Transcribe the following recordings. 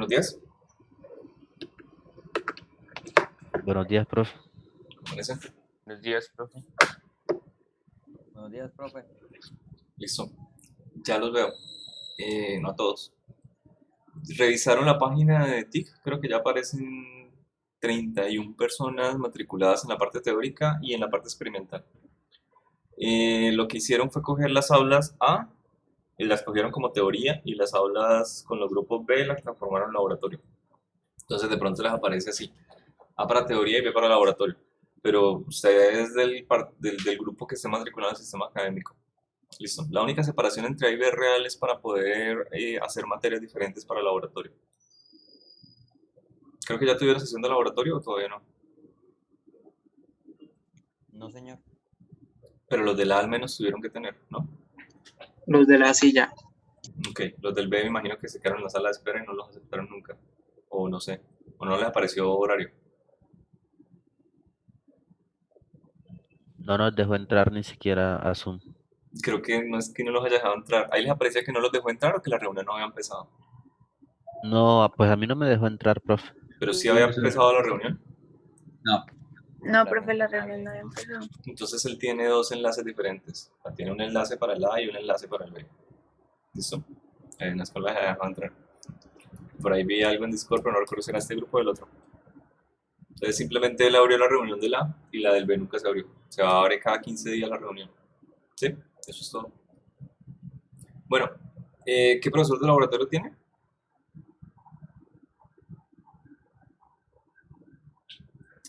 Buenos días. Buenos días, profe. Vanessa. Buenos días, profe. Buenos días, profe. Listo. Ya los veo. No a todos. Revisaron la página de TIC. Creo que ya aparecen 31 personas matriculadas en la parte teórica y en la parte experimental. Lo que hicieron fue coger las aulas A, y las cogieron como teoría, y las aulas con los grupos B las transformaron en laboratorio. Entonces de pronto les aparece así: A para teoría y B para laboratorio. Pero ustedes del grupo que esté matriculado en el sistema académico. Listo. La única separación entre A y B real es para poder hacer materias diferentes para el laboratorio. Creo que ya tuvieron sesión de laboratorio o todavía no. No, señor. Pero los del A al menos tuvieron que tener, ¿no? Los de la silla. Ok. Los del B me imagino que se quedaron en la sala de espera y no los aceptaron nunca. O no sé. O no les apareció horario. No nos dejó entrar ni siquiera a Zoom. Creo que no es que no los haya dejado entrar. Ahí les aparecía que no los dejó entrar o que la reunión no había empezado. No, pues a mí no me dejó entrar, profe. Pero sí había empezado la reunión. No. No, profe, la reunión no había empezado. Entonces él tiene dos enlaces diferentes. Tiene un enlace para el A y un enlace para el B. ¿Listo? En la escuela se dejado entrar. Por ahí vi algo en Discord, pero no recuerdo si era este grupo o el otro. Entonces simplemente él abrió la reunión del A y la del B nunca se abrió. Se va a abrir cada 15 días la reunión. ¿Sí? Eso es todo. Bueno, ¿qué profesor de laboratorio tiene?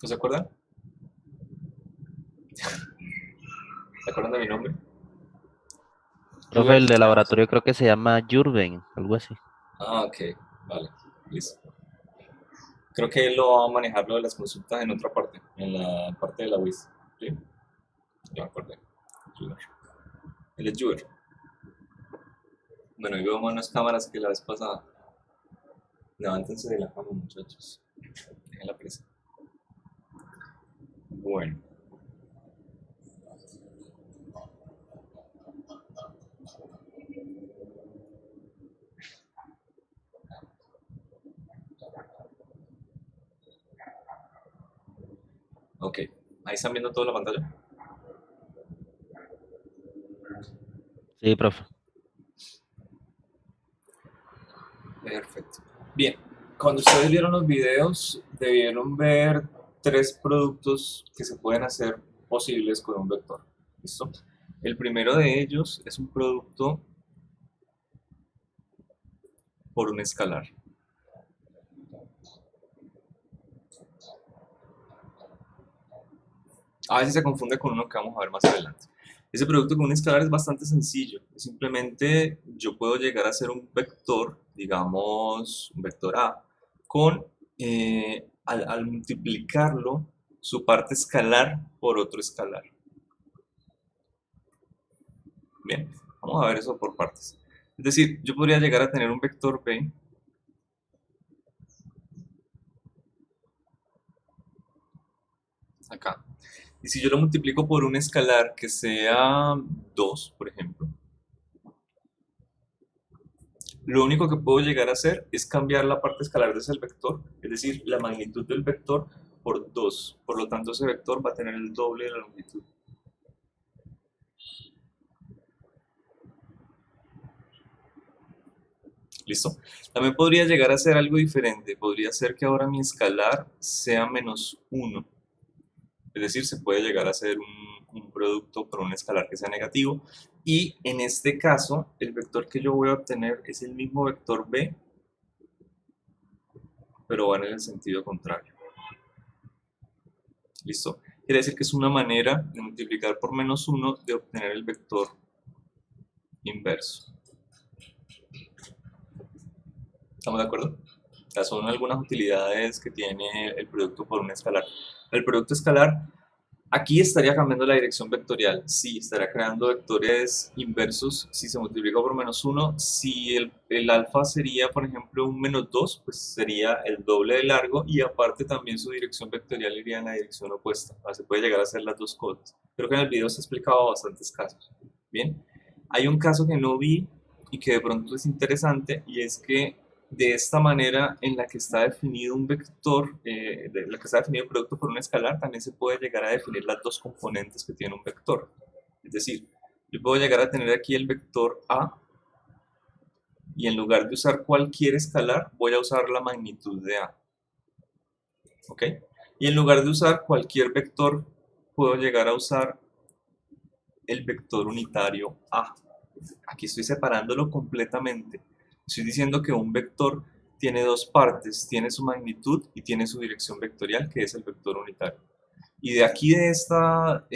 ¿No se acuerdan? ¿Se acuerdan de mi nombre? Profe, el de laboratorio creo que se llama Jurben, algo así. Ah, ok. Vale. Listo. Creo que él lo va a manejar lo de las consultas en otra parte, en la parte de la WIS. ¿Sí? Ya me acordé. Juber. Él es Juber. Bueno, y veo más cámaras que la vez pasada. Levántense de la cama, muchachos. Dejen la presa. Bueno. Ok. Ahí están viendo toda la pantalla. Sí, profe. Perfecto. Bien. Cuando ustedes vieron los videos, debieron ver 3 productos que se pueden hacer posibles con un vector. ¿Listo? El primero de ellos es un producto por un escalar. A veces se confunde con uno que vamos a ver más adelante. Ese producto con un escalar es bastante sencillo. Simplemente yo puedo llegar a hacer un vector, digamos un vector A, con, al multiplicarlo, su parte escalar por otro escalar. Bien, vamos a ver eso por partes. Es decir, yo podría llegar a tener un vector B acá. Y si yo lo multiplico por un escalar que sea 2, por ejemplo, lo único que puedo llegar a hacer es cambiar la parte escalar de ese vector, es decir, la magnitud del vector por 2. Por lo tanto, ese vector va a tener el doble de la longitud. ¿Listo? También podría llegar a ser algo diferente. Podría ser que ahora mi escalar sea menos 1. Es decir, se puede llegar a hacer un producto por un escalar que sea negativo. Y en este caso, el vector que yo voy a obtener es el mismo vector B, pero va en el sentido contrario. ¿Listo? Quiere decir que es una manera de multiplicar por menos 1 de obtener el vector inverso. ¿Estamos de acuerdo? Estas son algunas utilidades que tiene el producto por un escalar. El producto escalar, aquí estaría cambiando la dirección vectorial. Sí, estaría creando vectores inversos si se multiplica por menos 1. Si el alfa sería, por ejemplo, un menos 2, pues sería el doble de largo, y aparte también su dirección vectorial iría en la dirección opuesta. O sea, se puede llegar a hacer las dos cosas. Creo que en el video se ha explicado bastantes casos. Bien, hay un caso que no vi y que de pronto es interesante, y es que de esta manera en la que está definido un vector, de la que está definido un producto por un escalar, también se puede llegar a definir las dos componentes que tiene un vector. Es decir, yo puedo llegar a tener aquí el vector A y en lugar de usar cualquier escalar, voy a usar la magnitud de A. ¿Ok? Y en lugar de usar cualquier vector, puedo llegar a usar el vector unitario A. Aquí estoy separándolo completamente. Estoy diciendo que un vector tiene dos partes, tiene su magnitud y tiene su dirección vectorial, que es el vector unitario. Y de aquí, de esta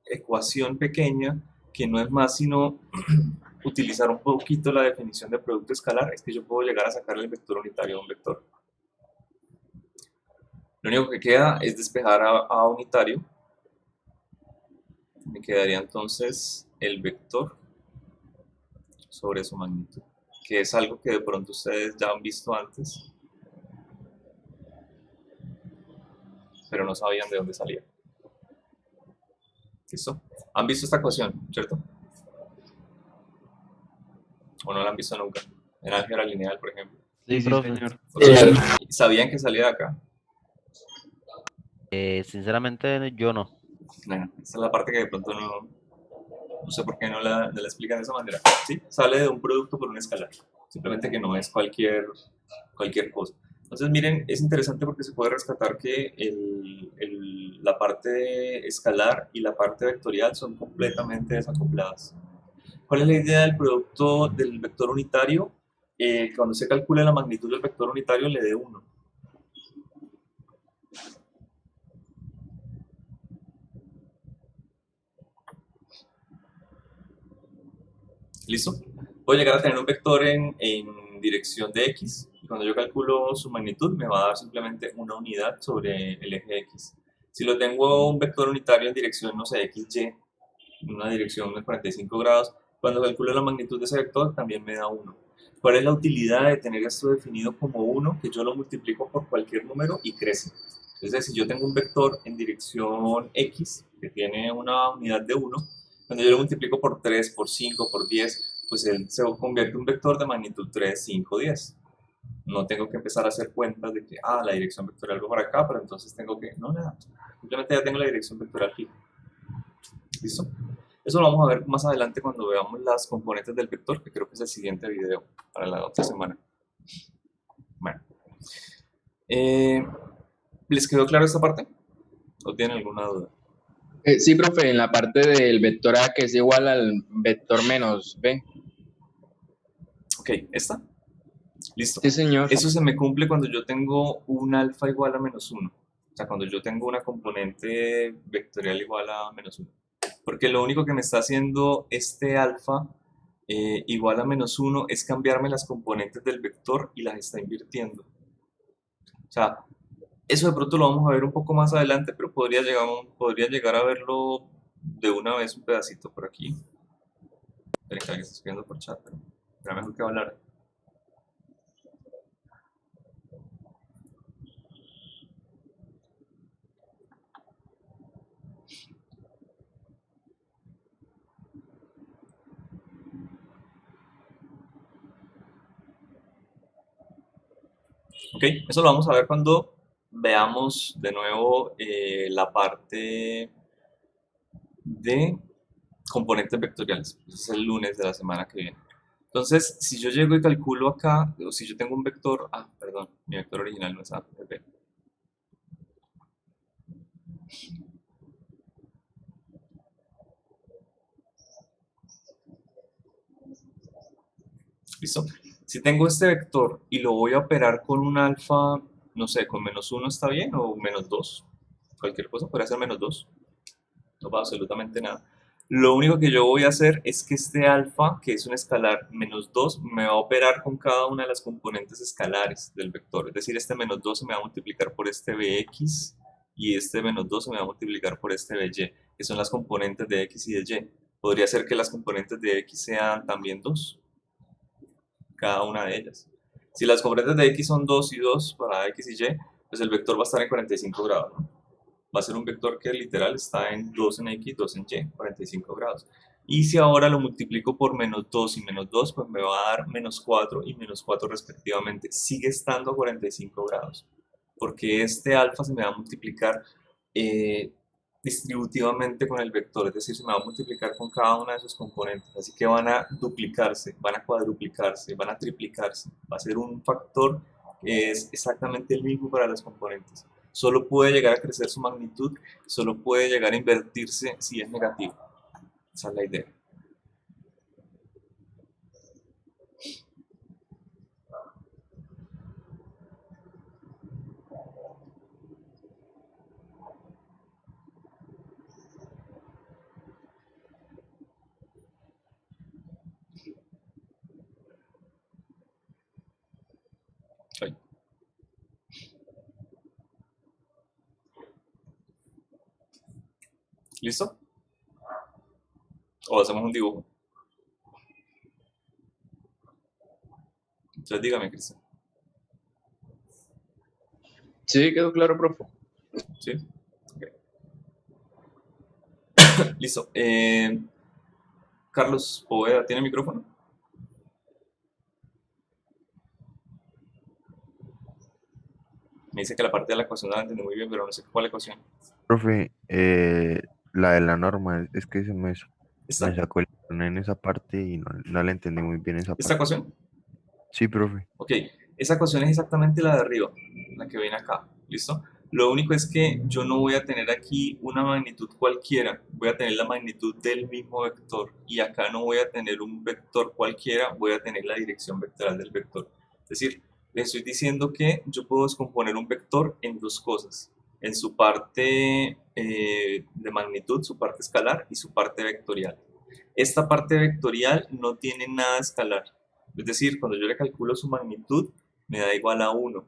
ecuación pequeña, que no es más sino utilizar un poquito la definición de producto escalar, es que yo puedo llegar a sacar el vector unitario de un vector. Lo único que queda es despejar a unitario. Me quedaría entonces el vector sobre su magnitud, que es algo que de pronto ustedes ya han visto antes, pero no sabían de dónde salía. ¿Listo? ¿Han visto esta ecuación, cierto? ¿O no la han visto nunca? En álgebra lineal, por ejemplo. Sí, profe. señor. O sea, ¿sabían que salía de acá? Sinceramente, yo no. Bueno, esa es la parte que de pronto no sé por qué no la explican de esa manera. Sí, sale de un producto por un escalar. Simplemente que no es cualquier cosa. Entonces, miren, es interesante porque se puede rescatar que la parte escalar y la parte vectorial son completamente desacopladas. ¿Cuál es la idea del producto del vector unitario? Cuando se calcula la magnitud del vector unitario le dé 1. ¿Listo? Voy a llegar a tener un vector en dirección de x, y cuando yo calculo su magnitud me va a dar simplemente una unidad sobre el eje x. Si lo tengo un vector unitario en dirección, no sé, xy, en una dirección de 45 grados, cuando calculo la magnitud de ese vector también me da 1. ¿Cuál es la utilidad de tener esto definido como 1? Que yo lo multiplico por cualquier número y crece. Es decir, si yo tengo un vector en dirección x que tiene una unidad de 1, cuando yo lo multiplico por 3, por 5, por 10, pues él se convierte en un vector de magnitud 3, 5, 10. No tengo que empezar a hacer cuentas de que, la dirección vectorial va para acá, pero entonces tengo que, no, nada. Simplemente ya tengo la dirección vectorial fija. ¿Listo? Eso lo vamos a ver más adelante cuando veamos las componentes del vector, que creo que es el siguiente video para la otra semana. Bueno. ¿Les quedó claro esta parte? ¿O tienen alguna duda? Sí, profe, en la parte del vector A que es igual al vector menos B. Ok, ¿esta? Listo. Sí, señor. Eso se me cumple cuando yo tengo un alfa igual a menos 1. O sea, cuando yo tengo una componente vectorial igual a menos 1. Porque lo único que me está haciendo este alfa igual a menos 1 es cambiarme las componentes del vector y las está invirtiendo. O sea, eso de pronto lo vamos a ver un poco más adelante, pero podría llegar a verlo de una vez un pedacito por aquí. Esperen que alguien está escribiendo por chat, pero será mejor que hablar. Ok, eso lo vamos a ver cuando veamos de nuevo la parte de componentes vectoriales. Eso es el lunes de la semana que viene. Entonces, si yo llego y calculo acá, o si yo tengo un vector, perdón, mi vector original no es A, es B. ¿Listo? Si tengo este vector y lo voy a operar con un alfa, no sé, con menos 1 está bien, o menos 2, cualquier cosa, podría ser menos 2, no pasa absolutamente nada. Lo único que yo voy a hacer es que este alfa, que es un escalar menos 2, me va a operar con cada una de las componentes escalares del vector. Es decir, este menos 2 se me va a multiplicar por este bx y este menos 2 se me va a multiplicar por este by, que son las componentes de x y de y. Podría ser que las componentes de x sean también 2, cada una de ellas. Si las componentes de x son 2 y 2 para x y y, pues el vector va a estar en 45 grados, ¿no? Va a ser un vector que literal está en 2 en x, 2 en y, 45 grados. Y si ahora lo multiplico por -2 y -2, pues me va a dar -4 y -4 respectivamente. Sigue estando a 45 grados, porque este alfa se me va a multiplicar distributivamente con el vector, es decir, se me va a multiplicar con cada una de sus componentes. Así que van a duplicarse, van a cuadruplicarse, van a triplicarse. Va a ser un factor que es exactamente el mismo para las componentes. Solo puede llegar a crecer su magnitud, solo puede llegar a invertirse si es negativo. Esa es la idea. Ahí. ¿Listo? O hacemos un dibujo. Entonces dígame, Cristian. Sí, quedó claro, profe. ¿Sí? Ok. Listo. Carlos Poveda, ¿tiene micrófono? Me dice que la parte de la ecuación no la entendí muy bien, pero no sé cuál ecuación. Profe, la de la norma, es que me ¿Esta? sacó el internet en esa parte y no le entendí muy bien esa ¿Esta parte. ecuación? Sí, profe. Ok, esa ecuación es exactamente la de arriba, la que viene acá, ¿listo? Lo único es que yo no voy a tener aquí una magnitud cualquiera, voy a tener la magnitud del mismo vector, y acá no voy a tener un vector cualquiera, voy a tener la dirección vectorial del vector. Es decir, le estoy diciendo que yo puedo descomponer un vector en dos cosas, en su parte de magnitud, su parte escalar, y su parte vectorial. Esta parte vectorial no tiene nada escalar. Es decir, cuando yo le calculo su magnitud, me da igual a 1.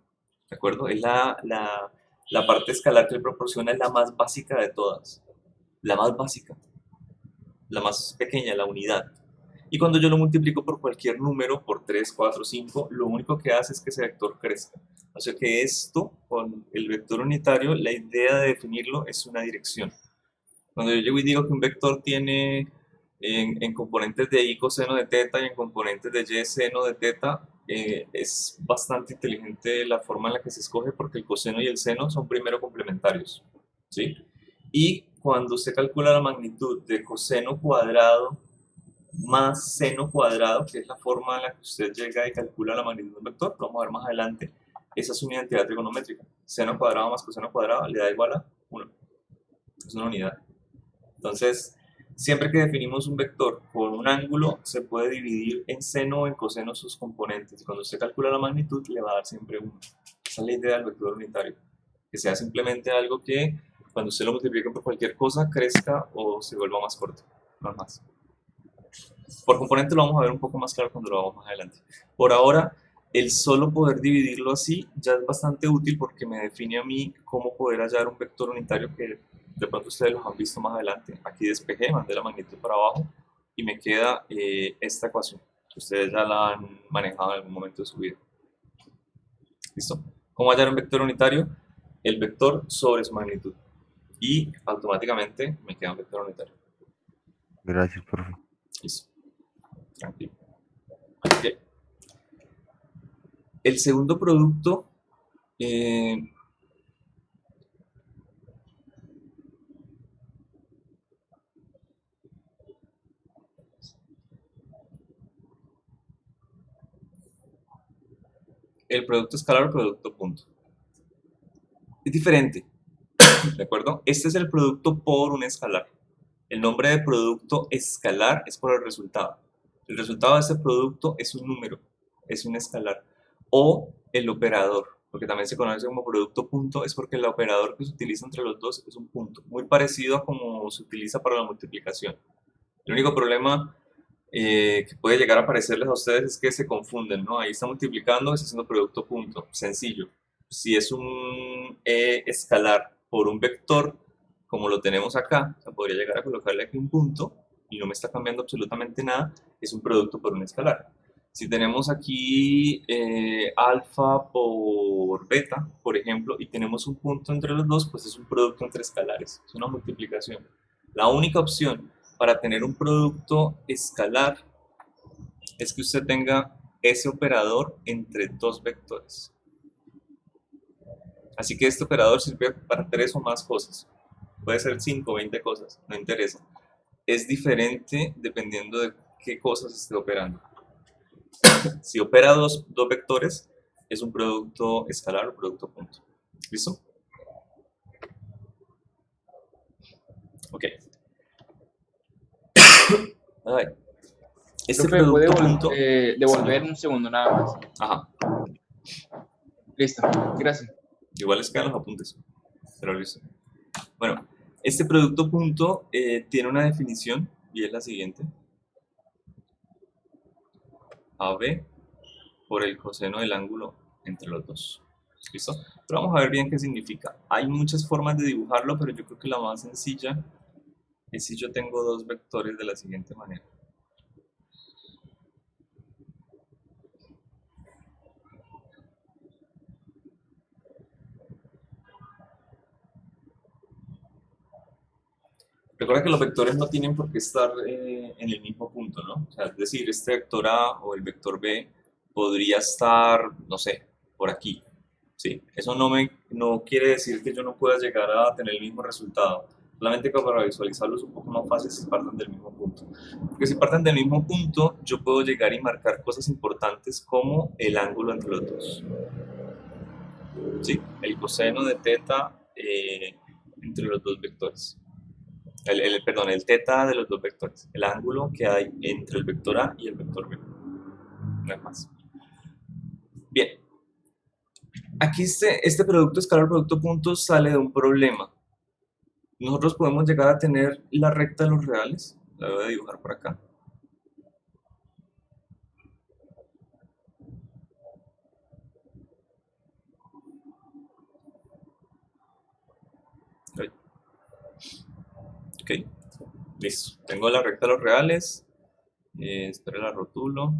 ¿De acuerdo? Es la parte escalar que le proporciona es la más básica de todas. La más básica. La más pequeña, la unidad. Y cuando yo lo multiplico por cualquier número, por 3, 4, 5, lo único que hace es que ese vector crezca. O sea que esto, con el vector unitario, la idea de definirlo es una dirección. Cuando yo llego y digo que un vector tiene en componentes de y coseno de teta y en componentes de y seno de teta, es bastante inteligente la forma en la que se escoge porque el coseno y el seno son primero complementarios, ¿sí? Y cuando se calcula la magnitud de coseno cuadrado más seno cuadrado, que es la forma en la que usted llega y calcula la magnitud de un vector, lo vamos a ver más adelante, esa es una identidad trigonométrica. Seno cuadrado más coseno cuadrado le da igual a 1. Es una unidad. Entonces, siempre que definimos un vector con un ángulo, se puede dividir en seno o en coseno sus componentes. Cuando usted calcula la magnitud, le va a dar siempre 1. Esa es la idea del vector unitario. Que sea simplemente algo que, cuando usted lo multiplique por cualquier cosa, crezca o se vuelva más corto. No más. Por componente lo vamos a ver un poco más claro cuando lo vamos más adelante. Por ahora, el solo poder dividirlo así ya es bastante útil porque me define a mí cómo poder hallar un vector unitario que de pronto ustedes los han visto más adelante. Aquí despejé, mandé la magnitud para abajo y me queda esta ecuación, que ustedes ya la han manejado en algún momento de su vida. ¿Listo? ¿Cómo hallar un vector unitario? El vector sobre su magnitud. Y automáticamente me queda un vector unitario. Gracias, profe. Listo. Tranquilo. Okay. El segundo producto el producto escalar o producto punto. Es diferente, ¿de acuerdo? Este es el producto por un escalar. El nombre de producto escalar es por el resultado. El resultado de ese producto es un número, es un escalar. O el operador, porque también se conoce como producto punto, es porque el operador que se utiliza entre los dos es un punto, muy parecido a como se utiliza para la multiplicación. El único problema que puede llegar a parecerles a ustedes es que se confunden, ¿no? Ahí está multiplicando, está haciendo producto punto, sencillo. Si es un escalar por un vector, como lo tenemos acá, o sea, podría llegar a colocarle aquí un punto y no me está cambiando absolutamente nada, es un producto por un escalar. Si tenemos aquí alfa por beta, por ejemplo, y tenemos un punto entre los dos, pues es un producto entre escalares, es una multiplicación. La única opción para tener un producto escalar es que usted tenga ese operador entre dos vectores. Así que este operador sirve para 3 o más cosas. Puede ser 5 o 20 cosas, no interesa. Es diferente dependiendo de qué cosas esté operando. Si opera dos vectores, es un producto escalar o producto punto. ¿Listo? Ok. Ay. Este Profe, ¿puede producto punto... devolver un segundo nada más? Ajá. Listo, gracias. Igual les quedan los apuntes, pero listo. Bueno, este producto punto tiene una definición y es la siguiente. AB por el coseno del ángulo entre los dos. ¿Listo? Pero vamos a ver bien qué significa. Hay muchas formas de dibujarlo, pero yo creo que la más sencilla es si yo tengo dos vectores de la siguiente manera. Recuerda que los vectores no tienen por qué estar en el mismo punto, ¿no? O sea, es decir, este vector A o el vector B podría estar, no sé, por aquí, ¿sí? Eso no quiere decir que yo no pueda llegar a tener el mismo resultado. Solamente que para visualizarlo es un poco más fácil si parten del mismo punto. Porque si parten del mismo punto, yo puedo llegar y marcar cosas importantes como el ángulo entre los dos. ¿Sí? El coseno de teta entre los dos vectores. Perdón, el teta de los dos vectores, el ángulo que hay entre el vector A y el vector B, no es más. Bien, aquí este producto escalar producto punto sale de un problema. Nosotros podemos llegar a tener la recta de los reales, la voy a dibujar por acá. Ok, listo, tengo la recta de los reales, espero la rotulo.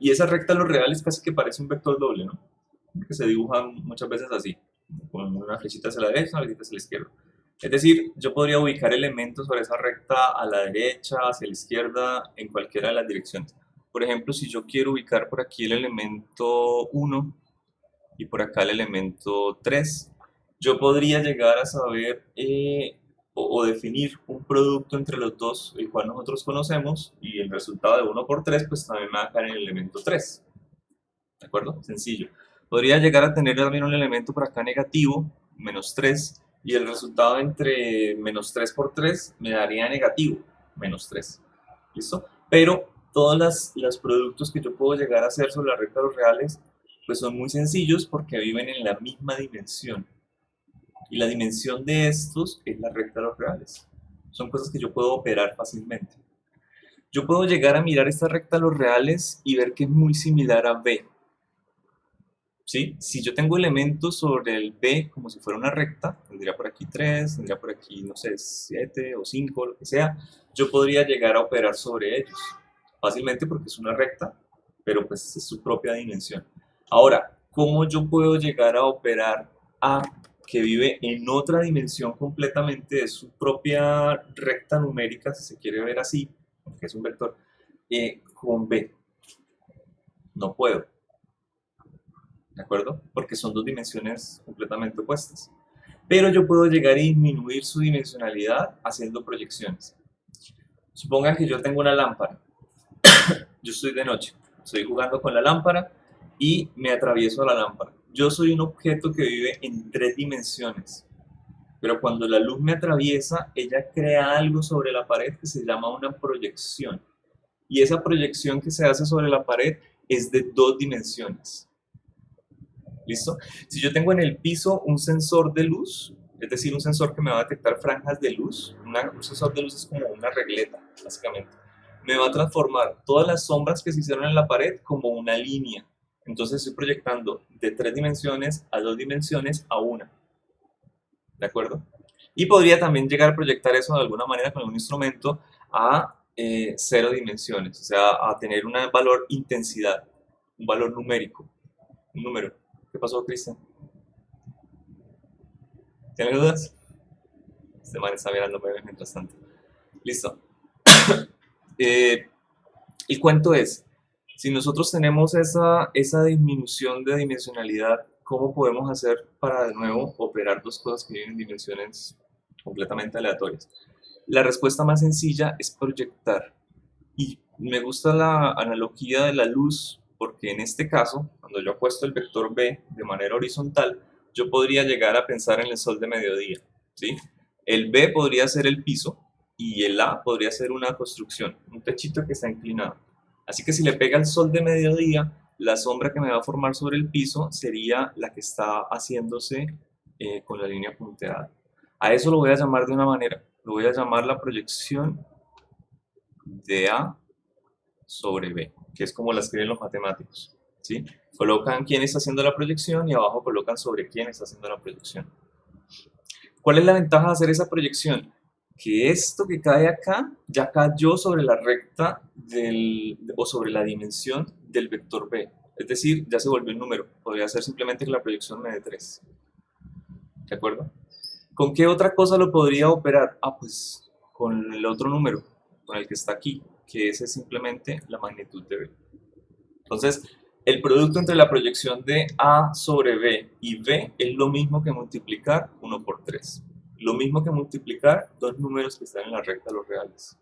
Y esa recta de los reales casi que parece un vector doble, ¿no? Que se dibuja muchas veces así, con una flechita hacia la derecha, una flechita hacia la izquierda. Es decir, yo podría ubicar elementos sobre esa recta a la derecha, hacia la izquierda, en cualquiera de las direcciones. Por ejemplo, si yo quiero ubicar por aquí el elemento 1 y por acá el elemento 3, yo podría llegar a saber o definir un producto entre los dos, el cual nosotros conocemos, y el resultado de 1 por 3 pues también me va a caer en el elemento 3. ¿De acuerdo? Sencillo. Podría llegar a tener también un elemento por acá negativo, menos 3, y el resultado entre menos 3 por 3 me daría negativo, menos 3. ¿Listo? Pero todos los productos que yo puedo llegar a hacer sobre la recta de los reales, pues son muy sencillos porque viven en la misma dimensión. Y la dimensión de estos es la recta de los reales. Son cosas que yo puedo operar fácilmente. Yo puedo llegar a mirar esta recta de los reales y ver que es muy similar a B. ¿Sí? Si yo tengo elementos sobre el B como si fuera una recta, tendría por aquí 3, tendría por aquí, no sé, 7 o 5, lo que sea, yo podría llegar a operar sobre ellos fácilmente porque es una recta, pero pues es su propia dimensión. Ahora, ¿cómo yo puedo llegar a operar A que vive en otra dimensión completamente de su propia recta numérica, si se quiere ver así, que es un vector, con B? No puedo. ¿De acuerdo? Porque son dos dimensiones completamente opuestas. Pero yo puedo llegar a disminuir su dimensionalidad haciendo proyecciones. Supongan que yo tengo una lámpara. Yo estoy de noche, estoy jugando con la lámpara y me atravieso la lámpara. Yo soy un objeto que vive en 3 dimensiones. Pero cuando la luz me atraviesa, ella crea algo sobre la pared que se llama una proyección. Y esa proyección que se hace sobre la pared es de 2 dimensiones. ¿Listo? Si yo tengo en el piso un sensor de luz, es decir, un sensor que me va a detectar franjas de luz, un sensor de luz es como una regleta, básicamente. Me va a transformar todas las sombras que se hicieron en la pared como una línea. Entonces estoy proyectando de 3 dimensiones a 2 dimensiones a 1. ¿De acuerdo? Y podría también llegar a proyectar eso de alguna manera con un instrumento a 0 dimensiones, o sea, a tener un valor intensidad, un valor numérico, un número. ¿Qué pasó, Cristian? ¿Tienes dudas? Este man está mirando memes mientras tanto. Listo. El cuento es, si nosotros tenemos esa disminución de dimensionalidad, ¿cómo podemos hacer para de nuevo operar dos cosas que viven en dimensiones completamente aleatorias? La respuesta más sencilla es proyectar. Y me gusta la analogía de la luz, porque en este caso, cuando yo apuesto el vector B de manera horizontal, yo podría llegar a pensar en el sol de mediodía, ¿sí? El B podría ser el piso y el A podría ser una construcción, un techito que está inclinado. Así que si le pega el sol de mediodía, la sombra que me va a formar sobre el piso sería la que está haciéndose con la línea punteada. A eso lo voy a llamar de una manera, lo voy a llamar la proyección de A sobre B, que es como la escriben los matemáticos, ¿sí? Colocan quién está haciendo la proyección y abajo colocan sobre quién está haciendo la proyección. ¿Cuál es la ventaja de hacer esa proyección? Que esto que cae acá ya cayó sobre la recta o sobre la dimensión del vector B. Es decir, ya se volvió un número. Podría ser simplemente que la proyección me dé 3. ¿De acuerdo? ¿Con qué otra cosa lo podría operar? Ah, pues con el otro número, con el que está aquí, que ese es simplemente la magnitud de B. Entonces, el producto entre la proyección de A sobre B y B es lo mismo que multiplicar 1 por 3. Lo mismo que multiplicar dos números que están en la recta, los reales,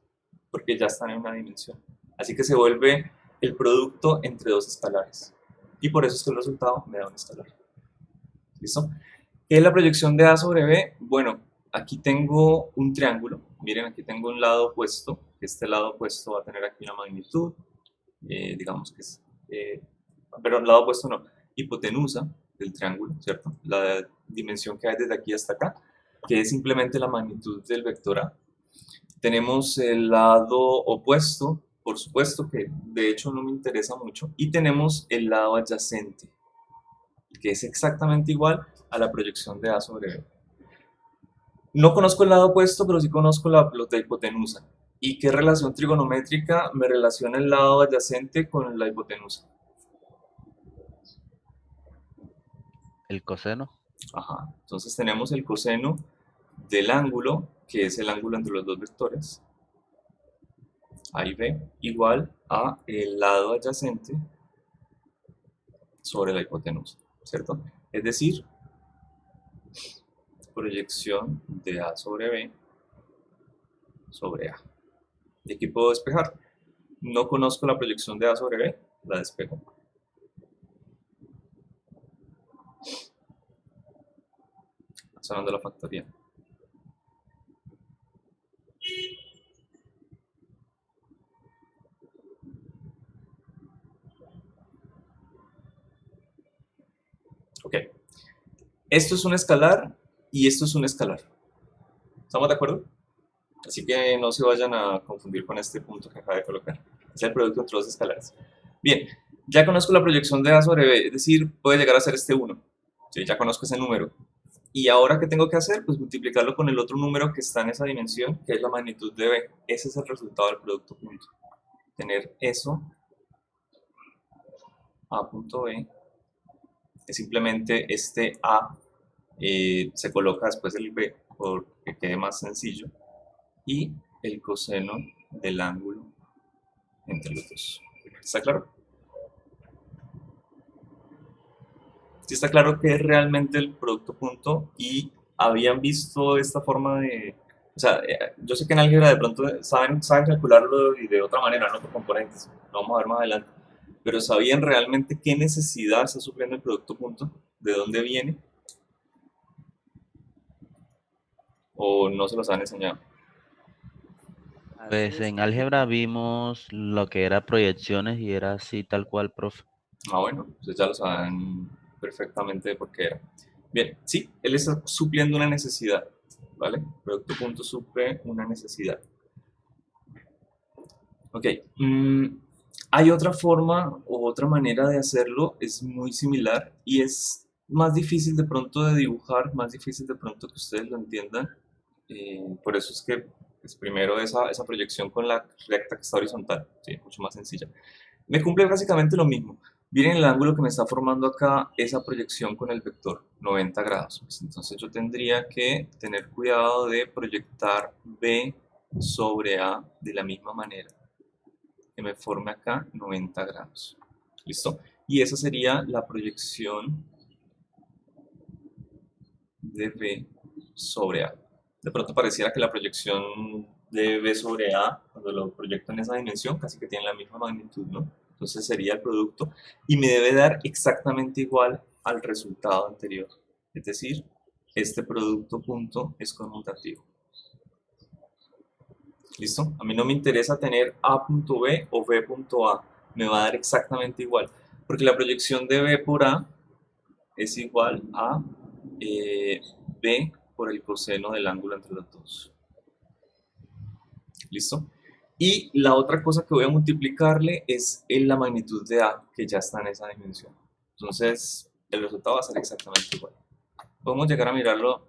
porque ya están en una dimensión. Así que se vuelve el producto entre dos escalares. Y por eso es que el resultado me da un escalar. ¿Listo? ¿Qué es la proyección de A sobre B? Bueno, aquí tengo un triángulo. Miren, aquí tengo un lado opuesto. Este lado opuesto va a tener aquí una magnitud. Digamos que es... pero lado opuesto no. Hipotenusa del triángulo, ¿cierto? La dimensión que hay desde aquí hasta acá, que es simplemente la magnitud del vector A. Tenemos el lado opuesto, por supuesto que de hecho no me interesa mucho, y tenemos el lado adyacente, que es exactamente igual a la proyección de A sobre B. No conozco el lado opuesto, pero sí conozco la hipotenusa. ¿Y qué relación trigonométrica me relaciona el lado adyacente con la hipotenusa? El coseno. Ajá, entonces tenemos el coseno del ángulo, que es el ángulo entre los dos vectores, A y B, igual a el lado adyacente sobre la hipotenusa, ¿cierto? Es decir, proyección de A sobre B sobre A. Y aquí puedo despejar. No conozco la proyección de A sobre B, la despejo. Sonando la factoría. Ok. Esto es un escalar y esto es un escalar. ¿Estamos de acuerdo? Así que no se vayan a confundir con este punto que acabo de colocar. Es el producto entre dos escalares. Bien, ya conozco la proyección de A sobre B, es decir, puede llegar a ser este 1. ¿Sí? Ya conozco ese número. Y ahora, ¿qué tengo que hacer? Pues multiplicarlo con el otro número que está en esa dimensión, que es la magnitud de B. Ese es el resultado del producto punto. Tener eso, A punto B, es simplemente este A, se coloca después del B, porque quede más sencillo, y el coseno del ángulo entre los dos. ¿Está claro? Sí está claro que es realmente el producto punto y habían visto esta forma de... O sea, yo sé que en álgebra de pronto saben calcularlo y de otra manera, no por componentes, lo vamos a ver más adelante, pero ¿sabían realmente qué necesidad está supliendo el producto punto? ¿De dónde viene? ¿O no se los han enseñado? Pues en álgebra vimos lo que era proyecciones y era así tal cual, profe. Ah, bueno, ustedes ya lo saben perfectamente por qué era. Bien, sí, él está supliendo una necesidad, ¿vale? Producto punto suple una necesidad. Ok, hay otra forma o otra manera de hacerlo, es muy similar y es más difícil de pronto de dibujar, más difícil de pronto que ustedes lo entiendan. Por eso es que pues, primero esa proyección con la recta que está horizontal, ¿sí? Mucho más sencilla. Me cumple básicamente lo mismo. Miren el ángulo que me está formando acá, esa proyección con el vector, 90 grados. Pues entonces yo tendría que tener cuidado de proyectar B sobre A de la misma manera, que me forme acá 90 grados. ¿Listo? Y esa sería la proyección de B sobre A. De pronto pareciera que la proyección de B sobre A, cuando lo proyecto en esa dimensión, casi que tiene la misma magnitud, ¿no? Entonces sería el producto y me debe dar exactamente igual al resultado anterior. Es decir, este producto punto es conmutativo. ¿Listo? A mí no me interesa tener A.B o B.A. Me va a dar exactamente igual. Porque la proyección de B por A es igual a B por el coseno del ángulo entre los dos. ¿Listo? Y la otra cosa que voy a multiplicarle es en la magnitud de A, que ya está en esa dimensión. Entonces, el resultado va a ser exactamente igual. Podemos llegar a mirarlo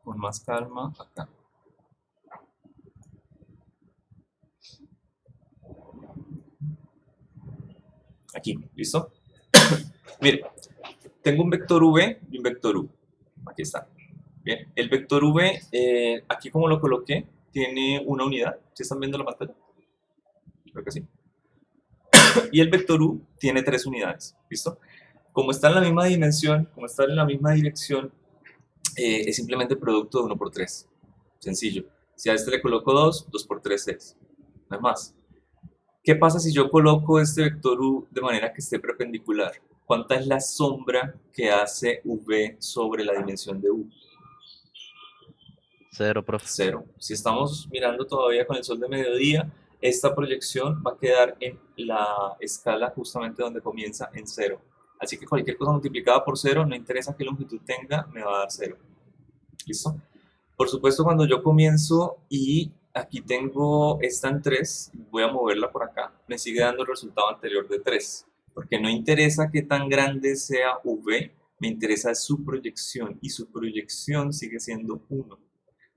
con más calma acá. Aquí, ¿listo? Mire, tengo un vector V y un vector U. Aquí está. Bien, el vector V, aquí como lo coloqué, tiene una unidad. ¿Sí están viendo la pantalla? Creo que sí. Y el vector U tiene 3 unidades. ¿Listo? Como está en la misma dimensión, como está en la misma dirección, es simplemente producto de 1 por 3. Sencillo. Si a este le coloco 2, 2 por 3 es. No es más. ¿Qué pasa si yo coloco este vector U de manera que esté perpendicular? ¿Cuánta es la sombra que hace V sobre la dimensión de U? 0, profe. 0. Si estamos mirando todavía con el sol de mediodía, esta proyección va a quedar en la escala justamente donde comienza en 0. Así que cualquier cosa multiplicada por 0, no interesa qué longitud tenga, me va a dar 0. ¿Listo? Por supuesto, cuando yo comienzo y aquí tengo esta en 3, voy a moverla por acá, me sigue dando el resultado anterior de 3. Porque no interesa qué tan grande sea V, me interesa su proyección, y su proyección sigue siendo 1.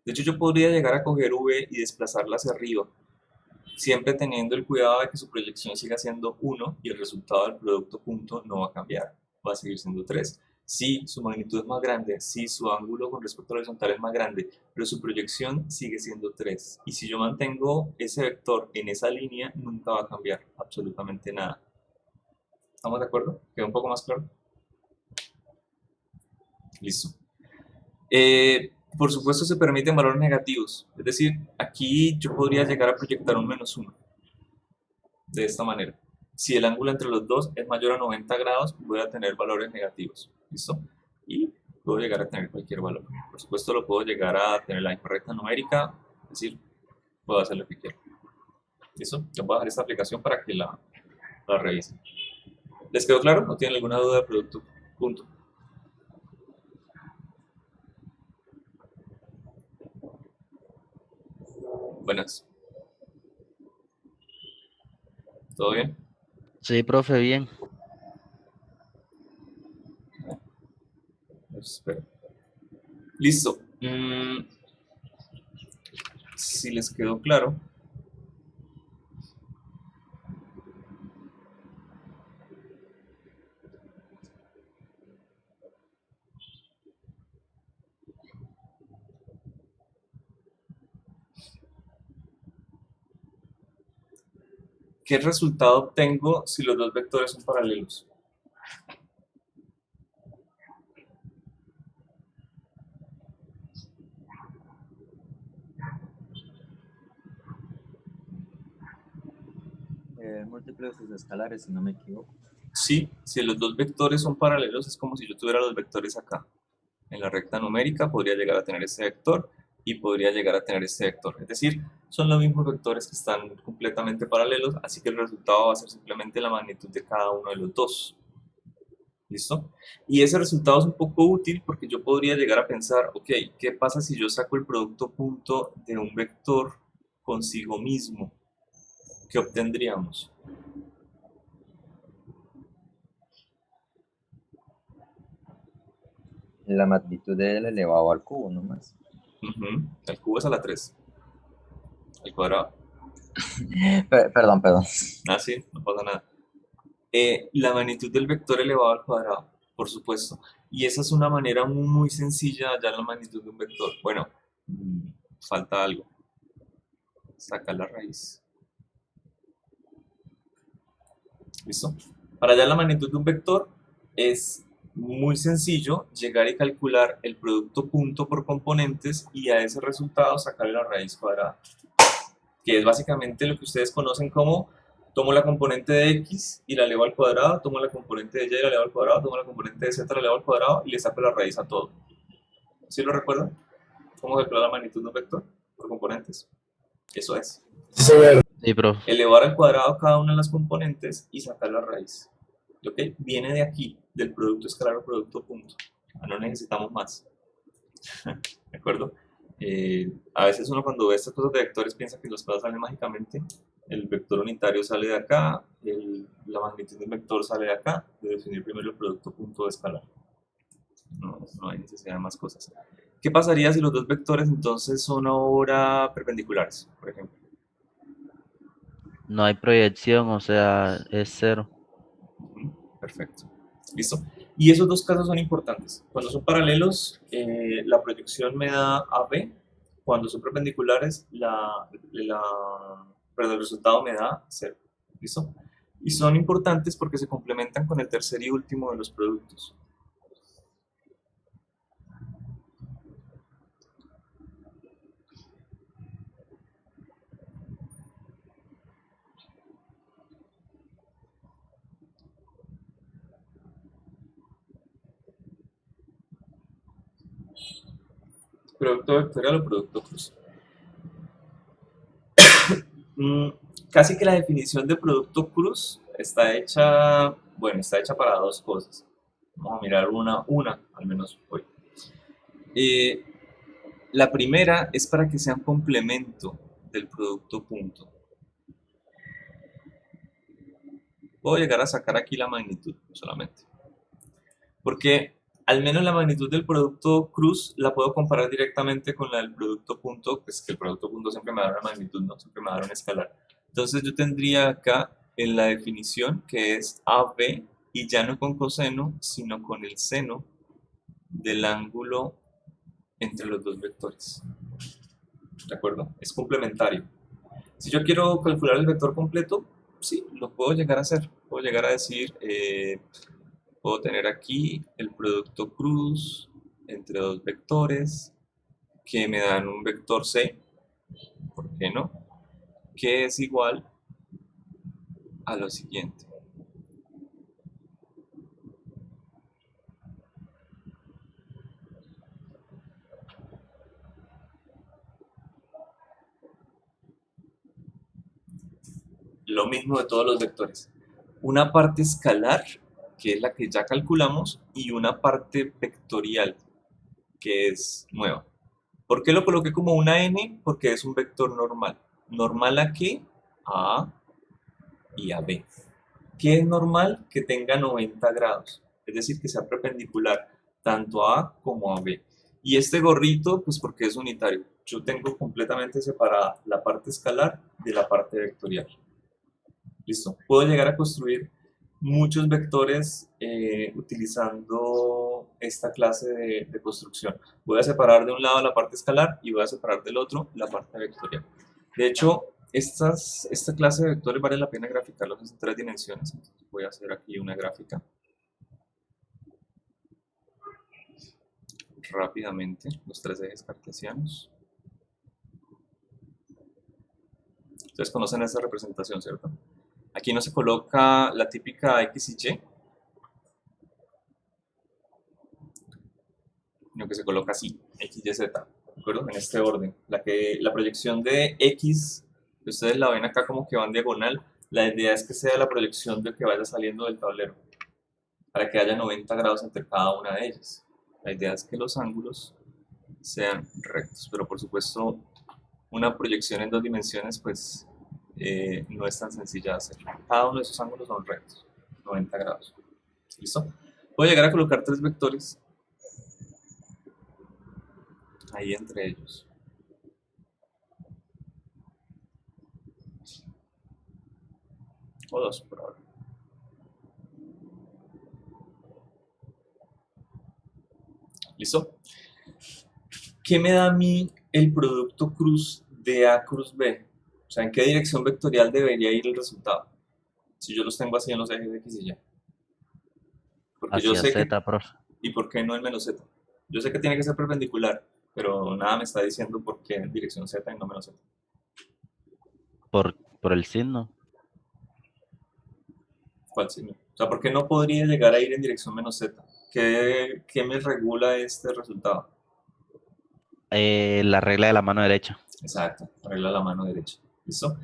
De hecho, yo podría llegar a coger V y desplazarla hacia arriba, siempre teniendo el cuidado de que su proyección siga siendo 1 y el resultado del producto punto no va a cambiar, va a seguir siendo 3. Si su magnitud es más grande, si su ángulo con respecto al horizontal es más grande, pero su proyección sigue siendo 3. Y si yo mantengo ese vector en esa línea, nunca va a cambiar absolutamente nada. ¿Estamos de acuerdo? ¿Queda un poco más claro? Listo. Por supuesto se permiten valores negativos, es decir, aquí yo podría llegar a proyectar un -1 de esta manera. Si el ángulo entre los dos es mayor a 90 grados, voy a tener valores negativos, ¿listo? Y puedo llegar a tener cualquier valor. Por supuesto lo puedo llegar a tener la misma recta numérica, es decir, puedo hacer lo que quiera. ¿Listo? Yo voy a dejar esta aplicación para que la revisen. ¿Les quedó claro? ¿No tienen alguna duda del producto? Punto. Buenas. ¿Todo bien? Sí, profe, bien. Espera. Listo. Si les quedó claro. ¿Qué resultado obtengo si los dos vectores son paralelos? Múltiplo de sus escalares, si no me equivoco. Sí, si los dos vectores son paralelos es como si yo tuviera los vectores acá. En la recta numérica podría llegar a tener este vector y podría llegar a tener este vector. Es decir, son los mismos vectores que están completamente paralelos, así que el resultado va a ser simplemente la magnitud de cada uno de los dos. ¿Listo? Y ese resultado es un poco útil porque yo podría llegar a pensar, ok, ¿qué pasa si yo saco el producto punto de un vector consigo mismo? ¿Qué obtendríamos? La magnitud del elevado al cubo, nomás. El cubo es a la 3. El cuadrado. Perdón. Ah, sí, no pasa nada. La magnitud del vector elevado al cuadrado, por supuesto. Y esa es una manera muy sencilla de hallar la magnitud de un vector. Bueno, falta algo. Sacar la raíz. ¿Listo? Para hallar la magnitud de un vector es muy sencillo llegar y calcular el producto punto por componentes y a ese resultado sacarle la raíz cuadrada, que es básicamente lo que ustedes conocen como tomo la componente de x y la elevo al cuadrado, tomo la componente de y y la elevo al cuadrado, tomo la componente de z y la elevo al cuadrado y le saco la raíz a todo. ¿Sí lo recuerdan? ¿Cómo calcular la magnitud de un vector por componentes? Eso es. Sí, profe. Elevar al cuadrado cada una de las componentes y sacar la raíz. ¿Ok? Viene de aquí, del producto escalar o producto punto. No necesitamos más. ¿De acuerdo? A veces uno cuando ve estas cosas de vectores piensa que las cosas salen mágicamente. El vector unitario sale de acá, la magnitud del vector sale de acá, de definir primero el producto punto de escalar. No hay necesidad de más cosas. ¿Qué pasaría si los dos vectores entonces son ahora perpendiculares, por ejemplo? No hay proyección, o sea, es cero. Perfecto. ¿Listo? Y esos dos casos son importantes. Cuando son paralelos, la proyección me da AB. Cuando son perpendiculares, el resultado me da 0. ¿Listo? Y son importantes porque se complementan con el tercer y último de los productos. Producto vectorial o producto cruz. Casi que la definición de producto cruz está hecha, bueno, está hecha para dos cosas. Vamos a mirar una al menos hoy. La primera es para que sea un complemento del producto punto. Puedo llegar a sacar aquí la magnitud solamente. Porque al menos la magnitud del producto cruz la puedo comparar directamente con la del producto punto, pues que el producto punto siempre me da una magnitud, no siempre me da un escalar. Entonces yo tendría acá en la definición que es AB y ya no con coseno, sino con el seno del ángulo entre los dos vectores. ¿De acuerdo? Es complementario. Si yo quiero calcular el vector completo, sí, lo puedo llegar a hacer. Puedo llegar a decir, puedo tener aquí el producto cruz entre dos vectores que me dan un vector C, ¿por qué no? Que es igual a lo siguiente. Lo mismo de todos los vectores. Una parte escalar, que es la que ya calculamos, y una parte vectorial, que es nueva. ¿Por qué lo coloqué como una n? Porque es un vector normal. ¿Normal a qué? A A y a B. ¿Qué es normal? Que tenga 90 grados. Es decir, que sea perpendicular tanto a A como a B. Y este gorrito, pues porque es unitario. Yo tengo completamente separada la parte escalar de la parte vectorial. ¿Listo? Puedo llegar a construir muchos vectores utilizando esta clase de construcción. Voy a separar de un lado la parte escalar y voy a separar del otro la parte vectorial. De hecho, esta clase de vectores vale la pena graficarlos en 3 dimensiones. Entonces voy a hacer aquí una gráfica rápidamente, los 3 ejes cartesianos. Ustedes conocen esta representación, ¿cierto? Aquí no se coloca la típica X y Y, sino que se coloca así, X, Y, Z, ¿de acuerdo? En este orden. La proyección de X, ustedes la ven acá como que va en diagonal, la idea es que sea la proyección de que vaya saliendo del tablero, para que haya 90 grados entre cada una de ellas. La idea es que los ángulos sean rectos, pero por supuesto una proyección en 2 dimensiones pues no es tan sencilla de hacer. Cada uno de esos ángulos son rectos, 90 grados. ¿Listo? Puedo llegar a colocar 3 vectores ahí entre ellos. O 2 por ahora. ¿Listo? ¿Qué me da a mí el producto cruz de A cruz B? O sea, ¿en qué dirección vectorial debería ir el resultado? Si yo los tengo así en los ejes X y Y. Porque yo Hacia sé que... Z, profe. ¿Y por qué no en menos Z? Yo sé que tiene que ser perpendicular, pero nada me está diciendo por qué en dirección Z y no menos Z. Por el signo. ¿Cuál signo? O sea, ¿por qué no podría llegar a ir en dirección menos Z? ¿Qué me regula este resultado? La regla de la mano derecha. Exacto, regla de la mano derecha. ¿Listo?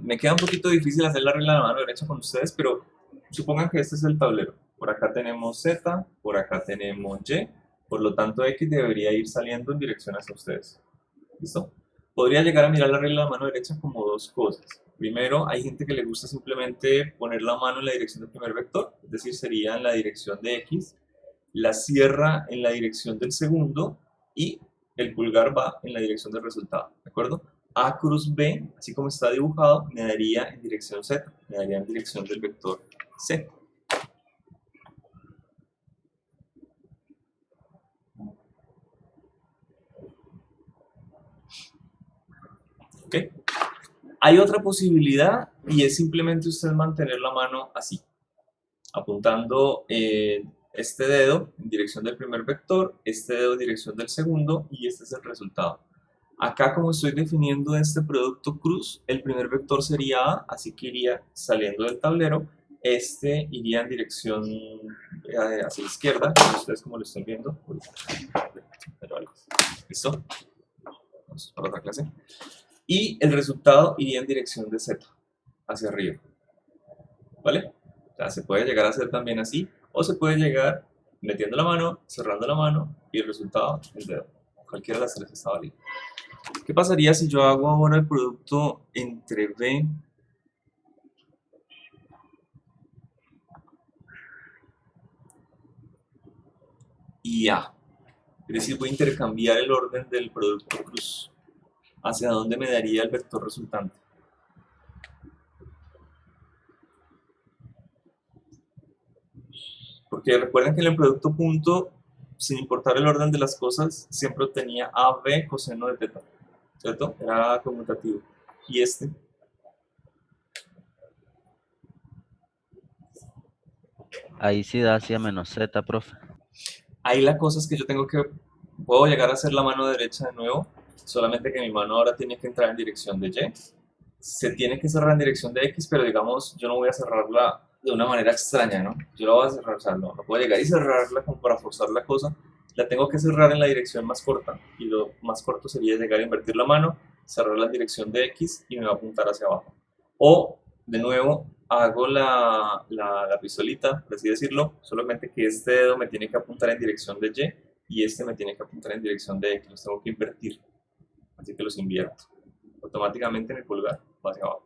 Me queda un poquito difícil hacer la regla de la mano derecha con ustedes, pero supongan que este es el tablero. Por acá tenemos Z, por acá tenemos Y, por lo tanto X debería ir saliendo en dirección hacia ustedes. ¿Listo? Podría llegar a mirar la regla de la mano derecha como dos cosas. Primero, hay gente que le gusta simplemente poner la mano en la dirección del primer vector, es decir, sería en la dirección de X, la sierra en la dirección del segundo y el pulgar va en la dirección del resultado, ¿de acuerdo? A cruz B, así como está dibujado, me daría en dirección Z, me daría en dirección del vector C. ¿Ok? Hay otra posibilidad y es simplemente usted mantener la mano así, apuntando este dedo en dirección del primer vector, este dedo en dirección del segundo y este es el resultado. Acá como estoy definiendo este producto cruz, el primer vector sería A, así que iría saliendo del tablero, este iría en dirección hacia la izquierda, ustedes como lo están viendo. Pero algo. ¿Listo? Vamos para otra clase. Y el resultado iría en dirección de Z, hacia arriba. ¿Vale? O sea, se puede llegar a hacer también así, o se puede llegar metiendo la mano, cerrando la mano y el resultado, el dedo. Cualquiera de las tres está válido. ¿Qué pasaría si yo hago ahora el producto entre B y A? Es decir, voy a intercambiar el orden del producto cruz. ¿Hacia dónde me daría el vector resultante? Porque recuerden que en el producto punto, sin importar el orden de las cosas, siempre obtenía AB coseno de teta, ¿cierto? Era conmutativo. Y este, Ahí sí da hacia menos Z, profe. ahí la cosa es que yo puedo llegar a hacer la mano derecha de nuevo, solamente que mi mano ahora tiene que entrar en dirección de Y. Se tiene que cerrar en dirección de X, pero digamos, yo no voy a cerrarla de una manera extraña, ¿no? Yo la voy a cerrar, o sea, no puedo llegar y cerrarla como para forzar la cosa. La tengo que cerrar en la dirección más corta, y lo más corto sería llegar a invertir la mano, cerrarla en dirección de X y me va a apuntar hacia abajo. O, de nuevo, hago la pistolita, por así decirlo, solamente que este dedo me tiene que apuntar en dirección de Y y este me tiene que apuntar en dirección de X, los tengo que invertir, así que los invierto. Automáticamente mi pulgar va hacia abajo.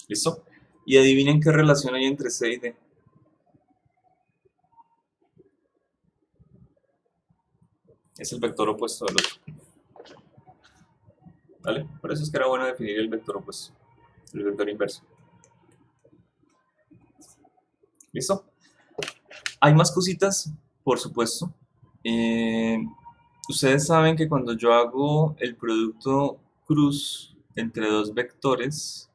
¿Listo? Y adivinen qué relación hay entre C y D. Es el vector opuesto del otro. ¿Vale? Por eso es que era bueno definir el vector opuesto, el vector inverso. ¿Listo? Hay más cositas, por supuesto. Eh, Ustedes saben que cuando yo hago el producto cruz entre dos vectores,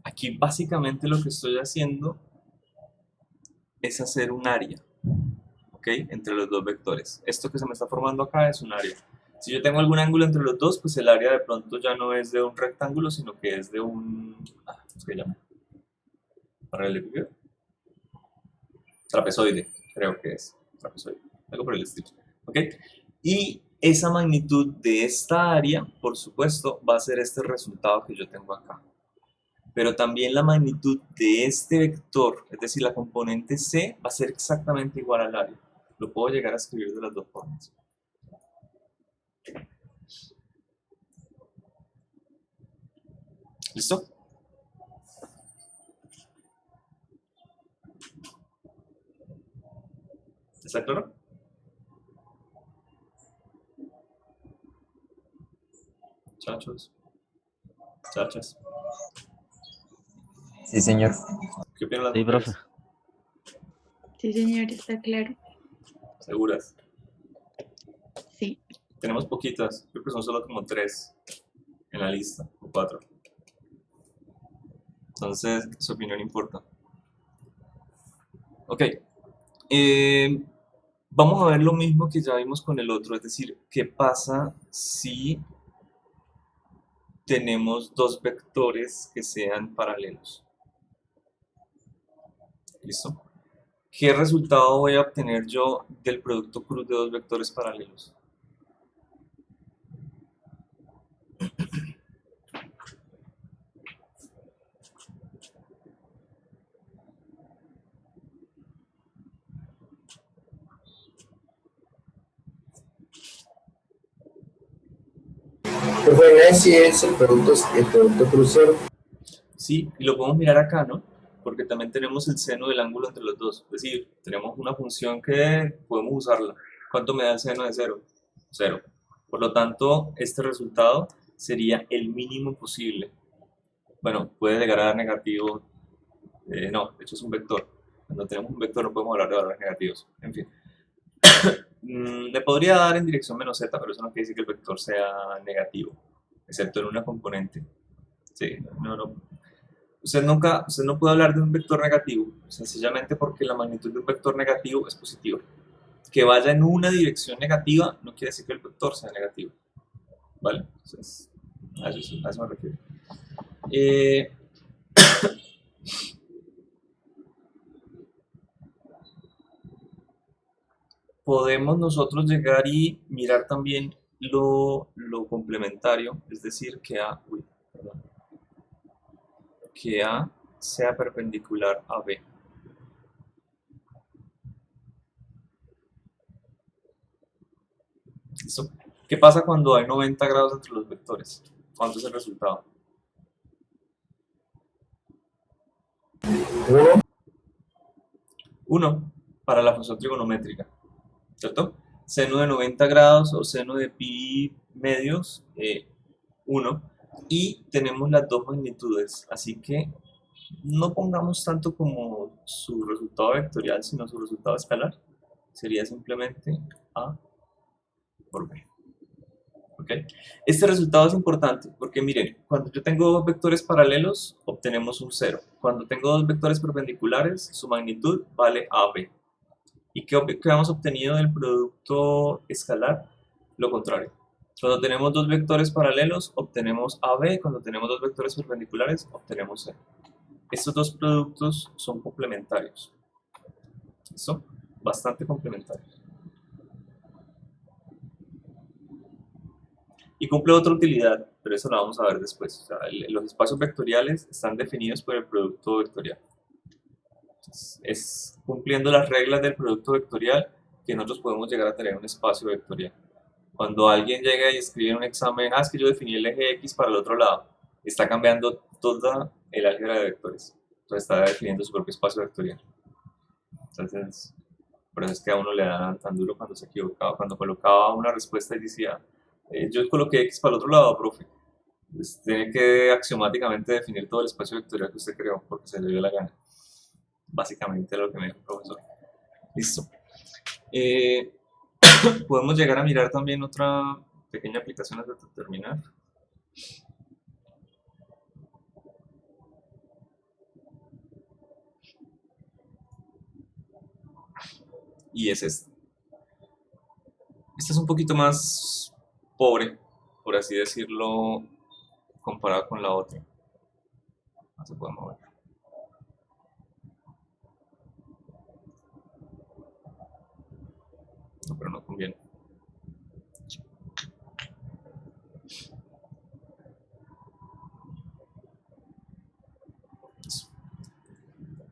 aquí básicamente lo que estoy haciendo es hacer un área, ¿ok? Entre los dos vectores. Esto que se me está formando acá es un área. Si yo tengo algún ángulo entre los dos, pues el área de pronto ya no es de un rectángulo, sino que es de un... ¿cómo se llama? ¿Paralelepípedo? Trapezoide, creo que es. Trapezoide, algo por el estilo. ¿Ok? Y esa magnitud de esta área, por supuesto, va a ser este resultado que yo tengo acá. Pero también la magnitud de este vector, es decir, la componente C, va a ser exactamente igual al área. Lo puedo llegar a escribir de las dos formas. ¿Listo? ¿Está claro? Muchachos, muchachas, Sí, señor. ¿qué opinan las Sí, mujeres? profe. Sí, señor, está claro. ¿Seguras? Sí. Tenemos poquitas, creo que son solo como 3 en la lista, o 4. Entonces, su opinión importa. Ok. Vamos a ver lo mismo que ya vimos con el otro, es decir, ¿qué pasa si tenemos dos vectores que sean paralelos? ¿Listo? ¿Qué resultado voy a obtener yo del producto cruz de dos vectores paralelos? Pues si es el producto crucero. Sí, y lo podemos mirar acá, ¿no? Porque también tenemos el seno del ángulo entre los dos. Es decir, tenemos una función que podemos usarla. ¿Cuánto me da el seno de 0? 0. Por lo tanto, este resultado sería el mínimo posible. Bueno, puede llegar a dar negativo. No, de hecho es un vector. Cuando tenemos un vector no podemos hablar de valores negativos. En fin. Le podría dar en dirección menos z, pero eso no quiere decir que el vector sea negativo, excepto en una componente. Sí, no. Usted no puede hablar de un vector negativo, sencillamente porque la magnitud de un vector negativo es positiva. Que vaya en una dirección negativa no quiere decir que el vector sea negativo. ¿Vale? Entonces, a eso me refiero. Podemos nosotros llegar y mirar también lo complementario, es decir, que A sea perpendicular a B. ¿Listo? ¿Qué pasa cuando hay 90 grados entre los vectores? ¿Cuánto es el resultado? 1 para la función trigonométrica, ¿cierto? Seno de 90 grados o seno de pi medios, 1. Y tenemos las dos magnitudes, así que no pongamos tanto como su resultado vectorial, sino su resultado escalar. Sería simplemente A por B. ¿Okay? Este resultado es importante porque miren, cuando yo tengo dos vectores paralelos, obtenemos un 0. Cuando tengo dos vectores perpendiculares, su magnitud vale AB. ¿Y qué hemos obtenido del producto escalar? Lo contrario. Cuando tenemos dos vectores paralelos, obtenemos AB. Cuando tenemos dos vectores perpendiculares, obtenemos 0. Estos dos productos son complementarios. ¿Listo? Bastante complementarios. Y cumple otra utilidad, pero eso la vamos a ver después. O sea, los espacios vectoriales están definidos por el producto vectorial. Entonces, es cumpliendo las reglas del producto vectorial que nosotros podemos llegar a tener un espacio vectorial. Cuando alguien llega y escribe en un examen, es que yo definí el eje X para el otro lado, está cambiando toda el álgebra de vectores. Entonces está definiendo su propio espacio vectorial. Entonces, por eso es que a uno le da tan duro cuando se equivocaba, cuando colocaba una respuesta y decía, yo coloqué X para el otro lado, profe. Pues tiene que axiomáticamente definir todo el espacio vectorial que usted creó, porque se le dio la gana. Básicamente lo que me dijo el profesor. Listo. Podemos llegar a mirar también otra pequeña aplicación antes de terminar. Y es esta. Esta es un poquito más pobre, por así decirlo, comparado con la otra. No se puede mover. No, pero no conviene.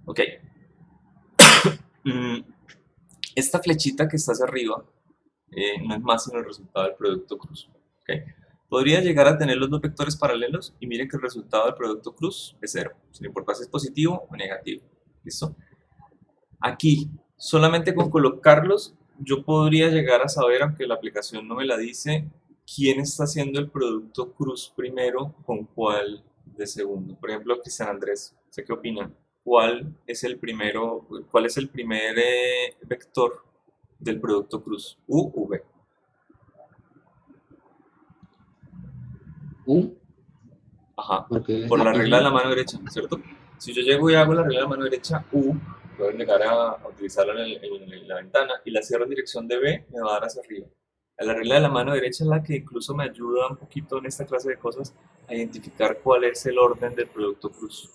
Ok. Esta flechita que está hacia arriba no es más sino el resultado del producto cruz. ¿Okay? Podría llegar a tener los dos vectores paralelos y miren que el resultado del producto cruz es 0, sin importar si es positivo o negativo. ¿Listo? Aquí, solamente con colocarlos, yo podría llegar a saber, aunque la aplicación no me la dice, ¿quién está haciendo el producto cruz primero con cuál de segundo? Por ejemplo, Cristian Andrés, ¿usted qué opina? ¿Cuál es el primero, cuál es el primer vector del producto cruz? ¿U o V? Ajá, Porque por la regla de la ujú. mano derecha, ¿cierto? Si yo llego y hago la regla de la mano derecha, U, puedo llegar a utilizarla en la ventana y la cierro en dirección de B, me va a dar hacia arriba. La regla de la mano derecha es la que incluso me ayuda un poquito en esta clase de cosas a identificar cuál es el orden del producto cruz.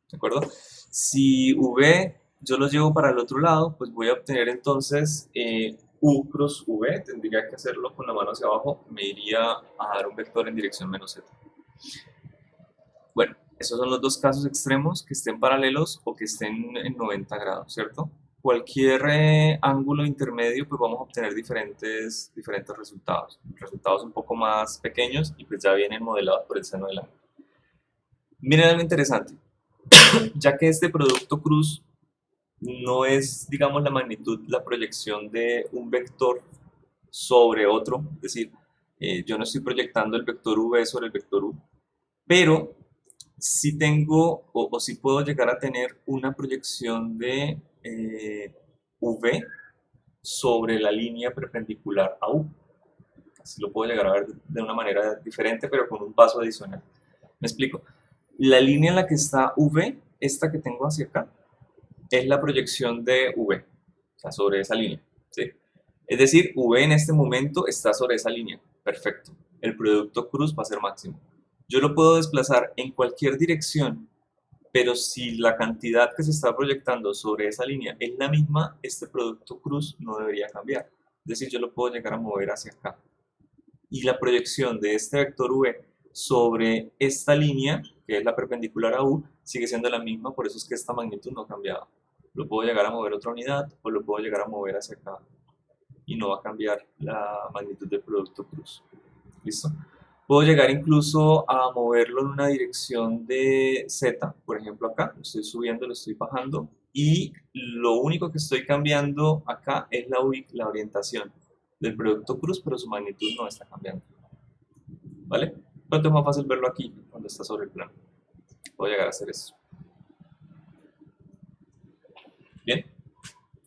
¿De acuerdo? Si V yo lo llevo para el otro lado, pues voy a obtener entonces U cruz V, tendría que hacerlo con la mano hacia abajo, me iría a dar un vector en dirección menos Z. Bueno, esos son los dos casos extremos, que estén paralelos o que estén en 90 grados, ¿cierto? Cualquier ángulo intermedio, pues vamos a obtener diferentes resultados un poco más pequeños y pues ya vienen modelados por el seno del ángulo. Miren algo interesante, ya que este producto cruz no es, digamos, la magnitud, la proyección de un vector sobre otro, es decir, yo no estoy proyectando el vector V sobre el vector U, pero sí tengo o sí puedo llegar a tener una proyección de V sobre la línea perpendicular a U. Así lo puedo llegar a ver de una manera diferente, pero con un paso adicional. ¿Me explico? La línea en la que está V, esta que tengo hacia acá, es la proyección de V, o sea, sobre esa línea, ¿sí? Es decir, V en este momento está sobre esa línea, perfecto. El producto cruz va a ser máximo. Yo lo puedo desplazar en cualquier dirección, pero si la cantidad que se está proyectando sobre esa línea es la misma, este producto cruz no debería cambiar. Es decir, yo lo puedo llegar a mover hacia acá. Y la proyección de este vector V sobre esta línea, que es la perpendicular a U, sigue siendo la misma, por eso es que esta magnitud no ha cambiado. Lo puedo llegar a mover a otra unidad o lo puedo llegar a mover hacia acá y no va a cambiar la magnitud del producto cruz. ¿Listo? Puedo llegar incluso a moverlo en una dirección de Z, por ejemplo acá, lo estoy subiendo, lo estoy bajando, y lo único que estoy cambiando acá es la orientación del producto cruz, pero su magnitud no está cambiando. ¿Vale? Pero es más fácil verlo aquí, cuando está sobre el plano. Puedo llegar a hacer eso. Bien,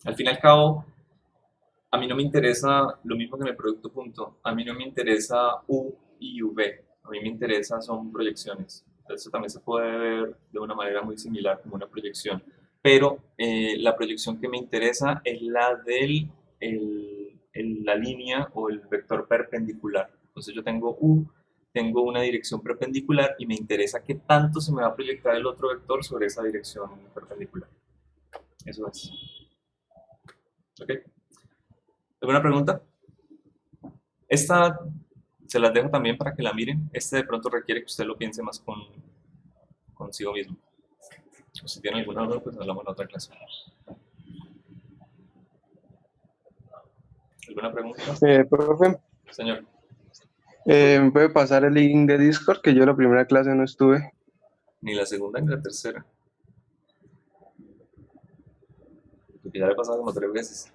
al fin y al cabo, a mí no me interesa lo mismo que en el producto punto, a mí no me interesa U y V, a mí me interesa son proyecciones. Eso también se puede ver de una manera muy similar como una proyección, pero la proyección que me interesa es la de la línea o el vector perpendicular. Entonces yo tengo U, tengo una dirección perpendicular y me interesa qué tanto se me va a proyectar el otro vector sobre esa dirección perpendicular. Eso es. ¿Ok? ¿Alguna pregunta? Esta se las dejo también para que la miren. Este de pronto requiere que usted lo piense más consigo mismo. O si tiene alguna duda, pues hablamos en otra clase. ¿Alguna pregunta? Profe, Señor, ¿me puede pasar el link de Discord? Que yo la primera clase no estuve. ni la segunda ni la tercera. Porque ya le he pasado como 3 veces.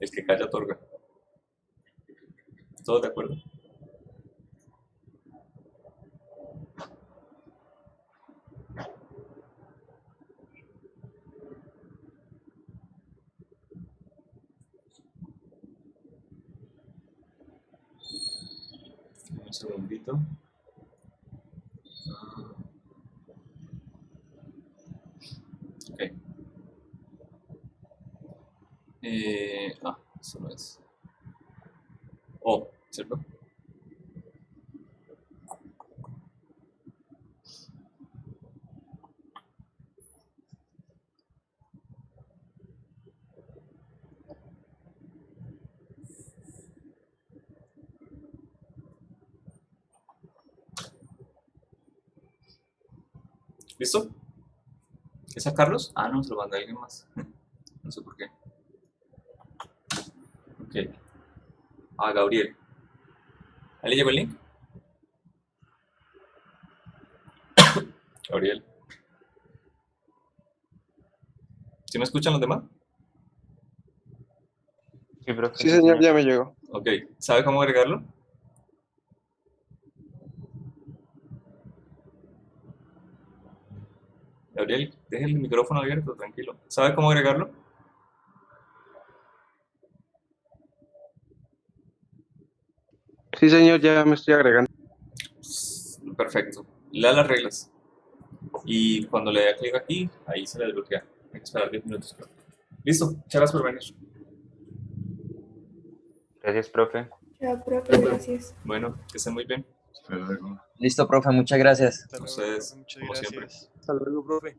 El que calla otorga. ¿Todos de acuerdo? Un segundito. Ok. Eso no es. O, ¿cierto? ¿Listo? ¿Es a Carlos? Ah, no, se lo mandé a alguien más. No sé por qué. Ok. A Gabriel. ¿Ahí le llegó el link? Gabriel. ¿Sí me escuchan los demás? Sí, profe. Sí, señor, ya me llegó. Ok, ¿sabe cómo agregarlo? Gabriel, deje el micrófono abierto, tranquilo. ¿Sabe cómo agregarlo? Sí, señor, ya me estoy agregando. Perfecto. Lea las reglas. Y cuando le dé clic aquí, ahí se le desbloquea. Hay que esperar 10 minutos, creo. Listo, muchas gracias por venir. Gracias, profe. Chao, profe, gracias. Bueno, que estén muy bien. Listo, profe, muchas gracias. Ustedes, Muchas como siempre. gracias. Hasta luego, profe.